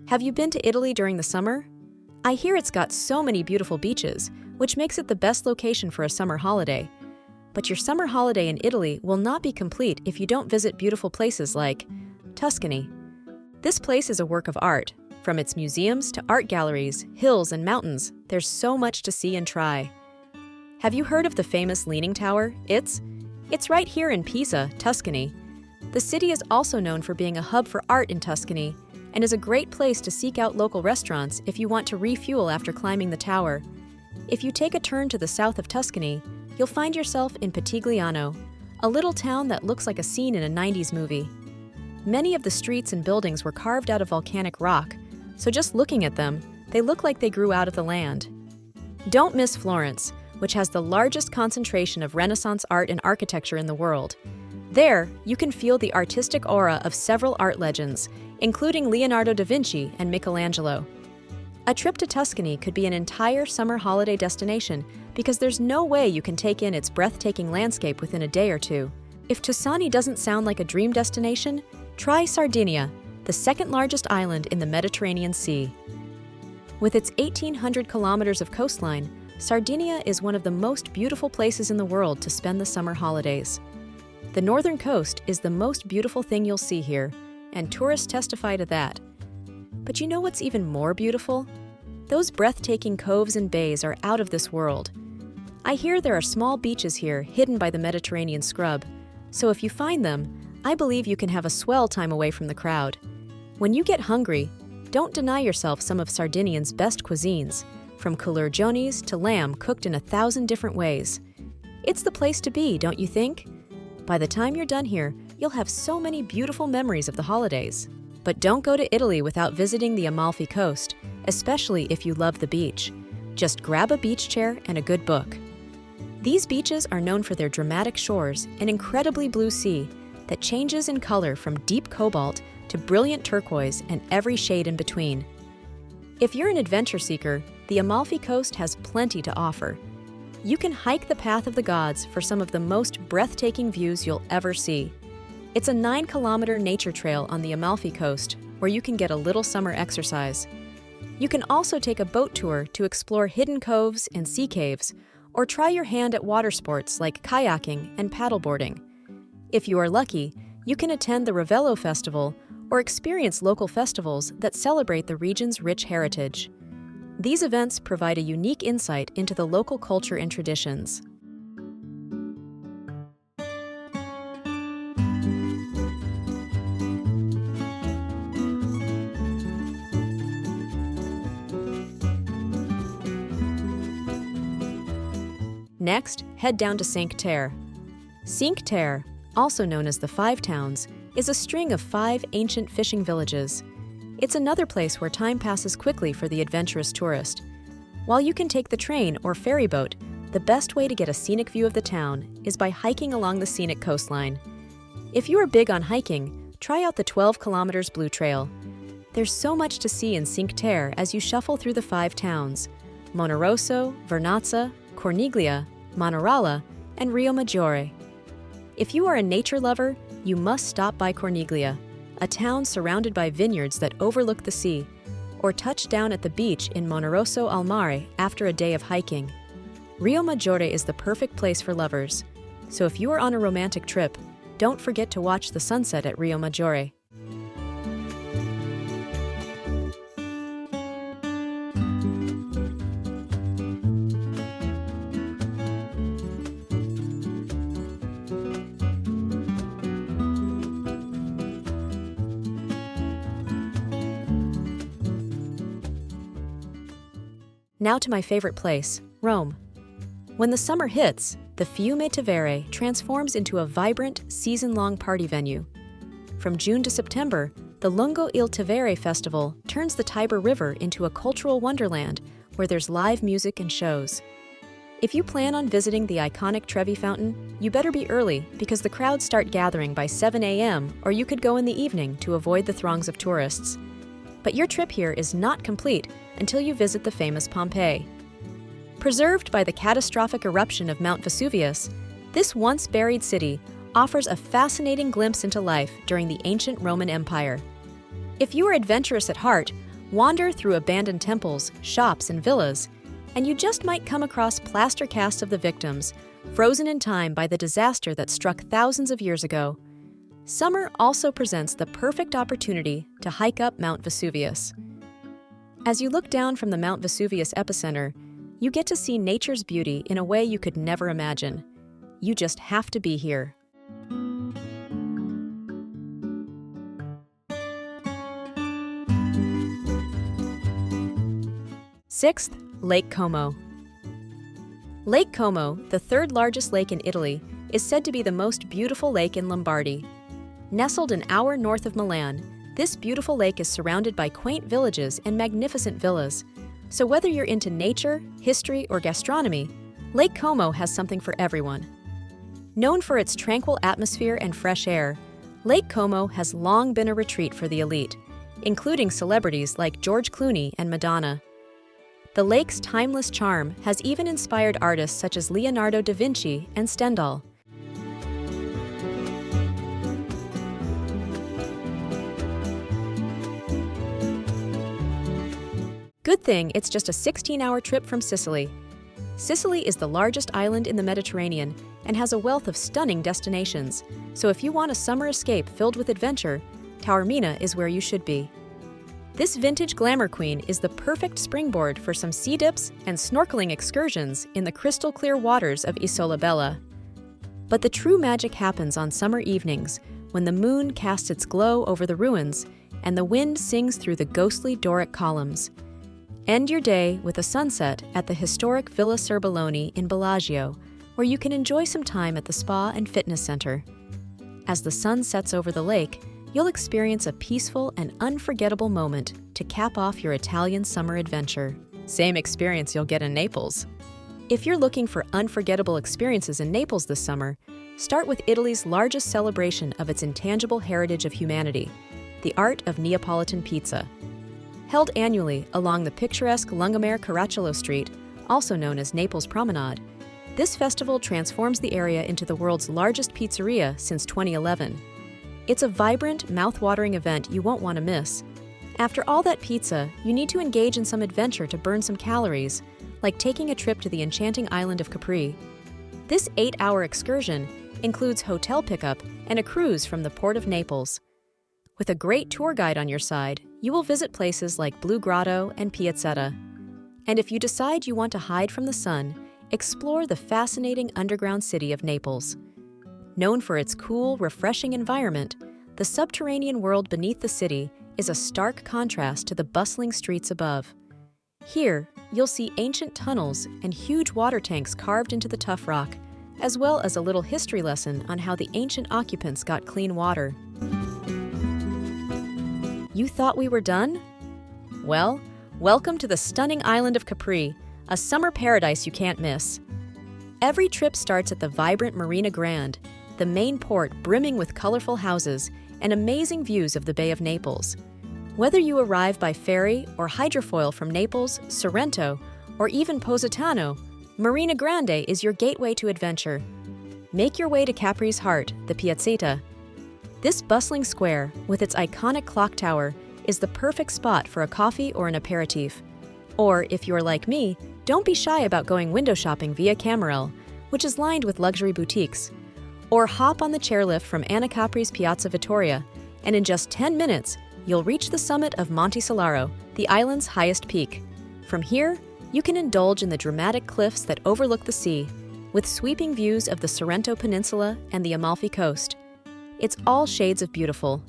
Have you been to Italy during the summer? I hear it's got so many beautiful beaches, which makes it the best location for a summer holiday. But your summer holiday in Italy will not be complete if you don't visit beautiful places like Tuscany. This place is a work of art. From its museums to art galleries, hills, and mountains, there's so much to see and try. Have you heard of the famous Leaning Tower? It's right here in Pisa, Tuscany. The city is also known for being a hub for art in Tuscany and is a great place to seek out local restaurants if you want to refuel after climbing the tower. If you take a turn to the south of Tuscany, you'll find yourself in Puglia, a little town that looks like a scene in a 90s movie. Many of the streets and buildings were carved out of volcanic rock, so just looking at them, they look like they grew out of the land. Don't miss Florence, which has the largest concentration of Renaissance art and architecture in the world. There, you can feel the artistic aura of several art legends, including Leonardo da Vinci and Michelangelo. A trip to Tuscany could be an entire summer holiday destination because there's no way you can take in its breathtaking landscape within a day or two. If Tuscany doesn't sound like a dream destination, try Sardinia, the second largest island in the Mediterranean Sea. With its 1,800 kilometers of coastline, Sardinia is one of the most beautiful places in the world to spend the summer holidays. The northern coast is the most beautiful thing you'll see here, and tourists testify to that. But you know what's even more beautiful? Those breathtaking coves and bays are out of this world. I hear there are small beaches here hidden by the Mediterranean scrub, so if you find them, I believe you can have a swell time away from the crowd. When you get hungry, don't deny yourself some of Sardinian's best cuisines, from culurgionis to lamb cooked in 1,000 different ways. It's the place to be, don't you think? By the time you're done here, you'll have so many beautiful memories of the holidays. But don't go to Italy without visiting the Amalfi Coast, especially if you love the beach. Just grab a beach chair and a good book. These beaches are known for their dramatic shores and incredibly blue sea that changes in color from deep cobalt to brilliant turquoise and every shade in between. If you're an adventure seeker, the Amalfi Coast has plenty to offer. You can hike the Path of the Gods for some of the most breathtaking views you'll ever see. It's a 9-kilometer nature trail on the Amalfi Coast where you can get a little summer exercise. You can also take a boat tour to explore hidden coves and sea caves, or try your hand at water sports like kayaking and paddleboarding. If you are lucky, you can attend the Ravello Festival or experience local festivals that celebrate the region's rich heritage. These events provide a unique insight into the local culture and traditions. Next, head down to Cinque Terre. Cinque Terre, also known as the Five Towns, is a string of 5 ancient fishing villages. It's another place where time passes quickly for the adventurous tourist. While you can take the train or ferry boat, the best way to get a scenic view of the town is by hiking along the scenic coastline. If you are big on hiking, try out the 12 kilometers Blue Trail. There's so much to see in Cinque Terre as you shuffle through the 5 towns: Monterosso, Vernazza, Corniglia, Monarala, and Rio Maggiore. If you are a nature lover, you must stop by Corniglia, a town surrounded by vineyards that overlook the sea, or touch down at the beach in Monterosso al Mare after a day of hiking. Rio Maggiore is the perfect place for lovers, so if you are on a romantic trip, don't forget to watch the sunset at Rio Maggiore. Now to my favorite place, Rome. When the summer hits, the Fiume Tevere transforms into a vibrant, season-long party venue. From June to September, the Lungo il Tevere Festival turns the Tiber River into a cultural wonderland where there's live music and shows. If you plan on visiting the iconic Trevi Fountain, you better be early because the crowds start gathering by 7 a.m., or you could go in the evening to avoid the throngs of tourists. But your trip here is not complete until you visit the famous Pompeii. Preserved by the catastrophic eruption of Mount Vesuvius, this once-buried city offers a fascinating glimpse into life during the ancient Roman Empire. If you are adventurous at heart, Wander through abandoned temples, shops, and villas, and you just might come across plaster casts of the victims, frozen in time by the disaster that struck thousands of years ago. Summer also presents the perfect opportunity to hike up Mount Vesuvius. As you look down from the Mount Vesuvius epicenter, you get to see nature's beauty in a way you could never imagine. You just have to be here. Sixth, Lake Como. Lake Como, the third largest lake in Italy, is said to be the most beautiful lake in Lombardy. Nestled an hour north of Milan, this beautiful lake is surrounded by quaint villages and magnificent villas. So whether you're into nature, history, or gastronomy, Lake Como has something for everyone. Known for its tranquil atmosphere and fresh air, Lake Como has long been a retreat for the elite, including celebrities like George Clooney and Madonna. The lake's timeless charm has even inspired artists such as Leonardo da Vinci and Stendhal. Good thing it's just a 16-hour trip from Sicily. Sicily is the largest island in the Mediterranean and has a wealth of stunning destinations, so if you want a summer escape filled with adventure, Taormina is where you should be. This vintage glamour queen is the perfect springboard for some sea dips and snorkeling excursions in the crystal-clear waters of Isola Bella. But the true magic happens on summer evenings when the moon casts its glow over the ruins and the wind sings through the ghostly Doric columns. End your day with a sunset at the historic Villa Cerboloni in Bellagio, where you can enjoy some time at the spa and fitness center. As the sun sets over the lake, you'll experience a peaceful and unforgettable moment to cap off your Italian summer adventure. Same experience you'll get in Naples. If you're looking for unforgettable experiences in Naples this summer, start with Italy's largest celebration of its intangible heritage of humanity, the art of Neapolitan pizza. Held annually along the picturesque Lungomare Caracciolo Street, also known as Naples Promenade, this festival transforms the area into the world's largest pizzeria since 2011. It's a vibrant, mouth-watering event you won't want to miss. After all that pizza, you need to engage in some adventure to burn some calories, like taking a trip to the enchanting island of Capri. This 8-hour excursion includes hotel pickup and a cruise from the port of Naples. With a great tour guide on your side, you will visit places like Blue Grotto and Piazzetta. And if you decide you want to hide from the sun, explore the fascinating underground city of Naples. Known for its cool, refreshing environment, the subterranean world beneath the city is a stark contrast to the bustling streets above. Here, you'll see ancient tunnels and huge water tanks carved into the tough rock, as well as a little history lesson on how the ancient occupants got clean water. You thought we were done? Well, welcome to the stunning island of Capri, a summer paradise you can't miss. Every trip starts at the vibrant Marina Grande, the main port brimming with colorful houses and amazing views of the Bay of Naples. Whether you arrive by ferry or hydrofoil from Naples, Sorrento, or even Positano, Marina Grande is your gateway to adventure. Make your way to Capri's heart, the Piazzetta. This bustling square, with its iconic clock tower, is the perfect spot for a coffee or an aperitif. Or, if you're like me, don't be shy about going window shopping via Camarel, which is lined with luxury boutiques. Or hop on the chairlift from Anna Capri's Piazza Vittoria, and in just 10 minutes, you'll reach the summit of Monte Solaro, the island's highest peak. From here, you can indulge in the dramatic cliffs that overlook the sea, with sweeping views of the Sorrento Peninsula and the Amalfi Coast. It's all shades of beautiful.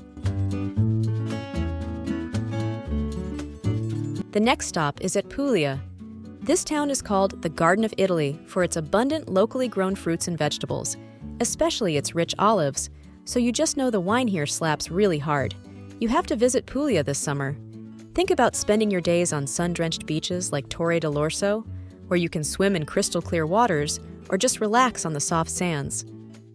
The next stop is at Puglia. This town is called the Garden of Italy for its abundant locally grown fruits and vegetables, especially its rich olives, so you just know the wine here slaps really hard. You have to visit Puglia this summer. Think about spending your days on sun-drenched beaches like Torre dell'Orso, where you can swim in crystal-clear waters, or just relax on the soft sands.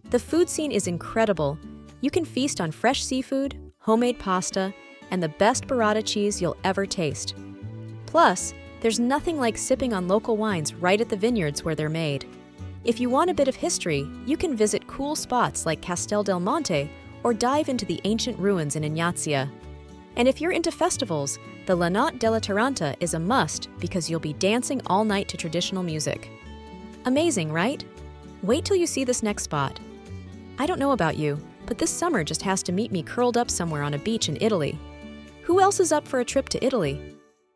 The food scene is incredible. You can feast on fresh seafood, homemade pasta, and the best burrata cheese you'll ever taste. Plus, there's nothing like sipping on local wines right at the vineyards where they're made. If you want a bit of history, you can visit cool spots like Castel del Monte or dive into the ancient ruins in Ignazia. And if you're into festivals, the La Notte della Taranta is a must because you'll be dancing all night to traditional music. Amazing, right? Wait till you see this next spot. I don't know about you, but this summer just has to meet me curled up somewhere on a beach in Italy. Who else is up for a trip to Italy?